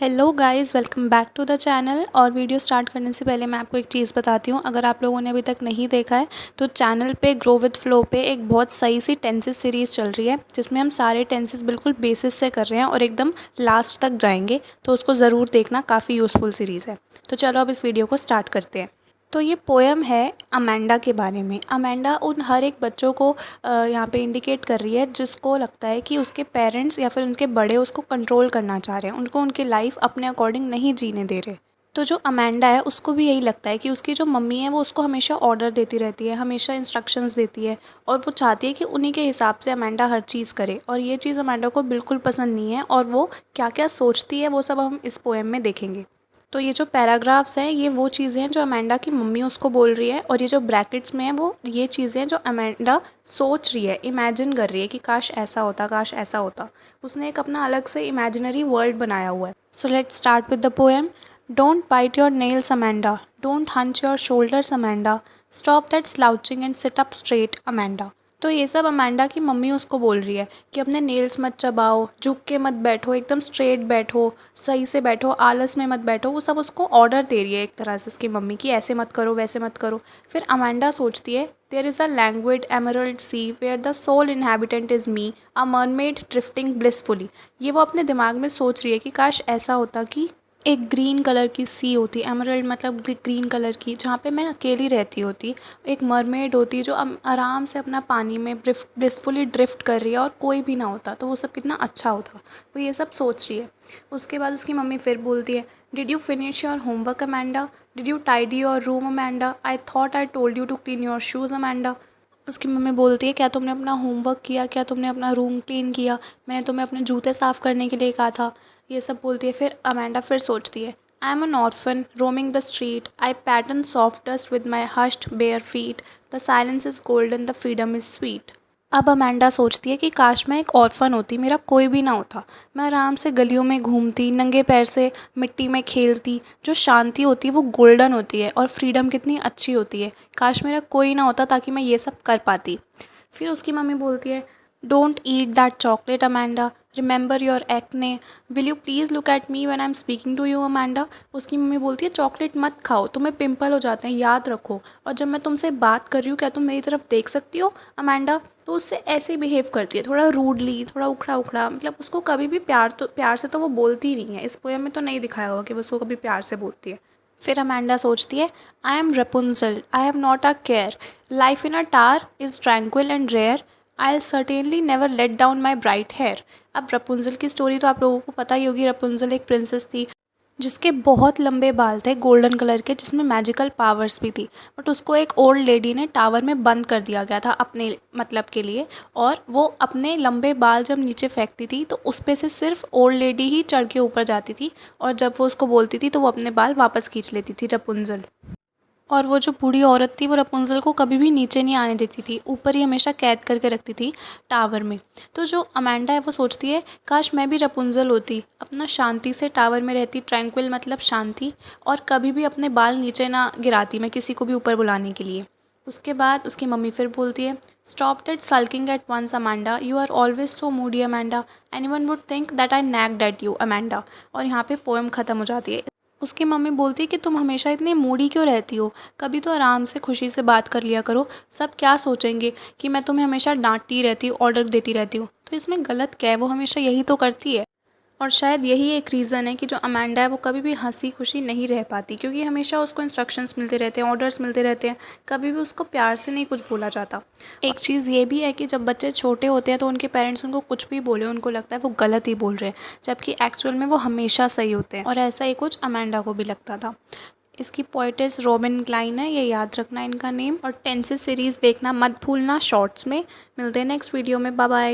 Hello guys, welcome back to the channel. और video start करने से पहले मैं आपको एक चीज़ बताती हूँ। अगर आप लोगों ने अभी तक नहीं देखा है तो चैनल पे ग्रो विद फ्लो पे एक बहुत सही सी टेंसेस सीरीज़ चल रही है, जिसमें हम सारे टेंसेस बिल्कुल बेसिस से कर रहे हैं और एकदम लास्ट तक जाएंगे। तो उसको ज़रूर देखना, काफ़ी यूज़फुल सीरीज़ है। तो चलो अब इस वीडियो को स्टार्ट करते हैं। तो ये पोएम है अमेंडा के बारे में। अमेंडा उन हर एक बच्चों को यहाँ पे इंडिकेट कर रही है जिसको लगता है कि उसके पेरेंट्स या फिर उनके बड़े उसको कंट्रोल करना चाह रहे हैं, उनको उनकी लाइफ अपने अकॉर्डिंग नहीं जीने दे रहे। तो जो अमेंडा है उसको भी यही लगता है कि उसकी जो मम्मी है वो उसको हमेशा ऑर्डर देती रहती है, हमेशा इंस्ट्रक्शंस देती है और वो चाहती है कि उन्हीं के हिसाब से अमेंडा हर चीज़ करे। और ये चीज़ अमेंडा को बिल्कुल पसंद नहीं है और वो क्या क्या सोचती है वो सब हम इस पोएम में देखेंगे। तो ये जो पैराग्राफ्स हैं ये वो चीज़ें हैं जो अमेंडा की मम्मी उसको बोल रही है, और ये जो ब्रैकेट्स में है वो ये चीज़ें हैं जो अमेंडा सोच रही है, इमेजिन कर रही है कि काश ऐसा होता, काश ऐसा होता। उसने एक अपना अलग से इमेजिनरी वर्ल्ड बनाया हुआ है। So let's start with the poem. Don't bite your nails Amanda, don't hunch your shoulders Amanda, stop that slouching and sit up straight Amanda. तो ये सब अमेंडा की मम्मी उसको बोल रही है कि अपने नेल्स मत चबाओ, झुक के मत बैठो, एकदम स्ट्रेट बैठो, सही से बैठो, आलस में मत बैठो। वो सब उसको ऑर्डर दे रही है एक तरह से उसकी मम्मी कि ऐसे मत करो, वैसे मत करो। फिर अमेंडा सोचती है, there is a languid emerald sea where the sole inhabitant is me, a mermaid drifting blissfully. ये वो अपने दिमाग में सोच रही है कि काश ऐसा होता कि एक ग्रीन कलर की सी होती, एमरल्ड मतलब ग्रीन कलर की, जहाँ पे मैं अकेली रहती होती। एक मरमेड होती जो आराम से अपना पानी में ब्लिसफुली ड्रिफ्ट कर रही है और कोई भी ना होता, तो वो सब कितना अच्छा होता। वो ये सब सोच रही है। उसके बाद उसकी मम्मी फिर बोलती है, did you finish your homework Amanda, did you tidy your room Amanda, I thought I told you to clean your shoes Amanda. उसकी मम्मी बोलती है, क्या तुमने अपना होमवर्क किया, क्या तुमने अपना रूम क्लीन किया, मैंने तुम्हें अपने जूते साफ़ करने के लिए कहा था। ये सब बोलती है। फिर अमेंडा फिर सोचती है, I am an orphan roaming the street, I pattern soft dust with my hushed bare feet, the silence is golden, the freedom is sweet. अब अमेंडा सोचती है कि काश मैं एक ऑर्फन होती, मेरा कोई भी ना होता, मैं आराम से गलियों में घूमती, नंगे पैर से मिट्टी में खेलती। जो शांति होती है वो गोल्डन होती है और फ्रीडम कितनी अच्छी होती है। काश मेरा कोई ना होता ताकि मैं ये सब कर पाती। फिर उसकी मम्मी बोलती है, don't eat that chocolate Amanda, remember your acne, will you please look at me when I am speaking to you Amanda. उसकी मम्मी बोलती है, चॉकलेट मत खाओ, तुम्हें पिंपल हो जाते हैं, याद रखो। और जब मैं तुमसे बात कर रही हूँ क्या तुम मेरी तरफ देख सकती हो अमेंडा। तो उससे ऐसे ही बिहेव करती है, थोड़ा रूडली, थोड़ा उखड़ा उखड़ा। मतलब उसको कभी भी प्यार से तो वो बोलती ही नहीं है। इस पोएम में तो नहीं दिखाया होगा कि वो उसको कभी प्यार से बोलती है। फिर अमेंडा सोचती है, I am Rapunzel, I have not a care, life in a tower is tranquil and rare, I certainly never let down my bright hair. अब रपुंजल की स्टोरी तो आप लोगों को पता ही होगी। रपुंजल एक प्रिंसेस थी जिसके बहुत लंबे बाल थे गोल्डन कलर के, जिसमें मैजिकल पावर्स भी थी। बट उसको एक ओल्ड लेडी ने टावर में बंद कर दिया गया था अपने मतलब के लिए। और वो अपने लंबे बाल जब नीचे फेंकती थी तो उस पे से सिर्फ ओल्ड लेडी ही चढ़ के ऊपर जाती थी, और जब वो उसको बोलती थी तो वो अपने बाल वापस खींच लेती थी रपुंजल। और वो जो बूढ़ी औरत थी वो रपुंजल को कभी भी नीचे नहीं आने देती थी, ऊपर ही हमेशा कैद करके रखती थी टावर में। तो जो अमेंडा है वो सोचती है, काश मैं भी रपुंजल होती, अपना शांति से टावर में रहती, ट्रैंक्विल मतलब शांति, और कभी भी अपने बाल नीचे ना गिराती मैं किसी को भी ऊपर बुलाने के लिए। उसके बाद उसकी मम्मी फिर बोलती है, stop that sulking at once Amanda, you are always so moody Amanda, anyone would think that I nagged at you Amanda. और यहाँ पे पोएम ख़त्म हो जाती है। उसकी मम्मी बोलती है कि तुम हमेशा इतनी मूडी क्यों रहती हो, कभी तो आराम से खुशी से बात कर लिया करो, सब क्या सोचेंगे कि मैं तुम्हें हमेशा डांटती रहती हूँ, ऑर्डर देती रहती हूँ। तो इसमें गलत क्या है, वो हमेशा यही तो करती है। और शायद यही एक रीज़न है कि जो अमेंडा है वो कभी भी हंसी खुशी नहीं रह पाती, क्योंकि हमेशा उसको इंस्ट्रक्शंस मिलते रहते हैं, ऑर्डर्स मिलते रहते हैं, कभी भी उसको प्यार से नहीं कुछ बोला जाता। एक चीज़ ये भी है कि जब बच्चे छोटे होते हैं तो उनके पेरेंट्स उनको कुछ भी बोले उनको लगता है वो गलत ही बोल रहे हैं, जबकि एक्चुअल में वो हमेशा सही होते हैं। और ऐसा ही कुछ अमेंडा को भी लगता था। इसकी पोएटेस रॉबिन क्लाइन है, ये याद रखना इनका नेम। और टेंसेस सीरीज़ देखना मत भूलना शॉर्ट्स में। मिलते हैं नेक्स्ट वीडियो में, बाय बाय।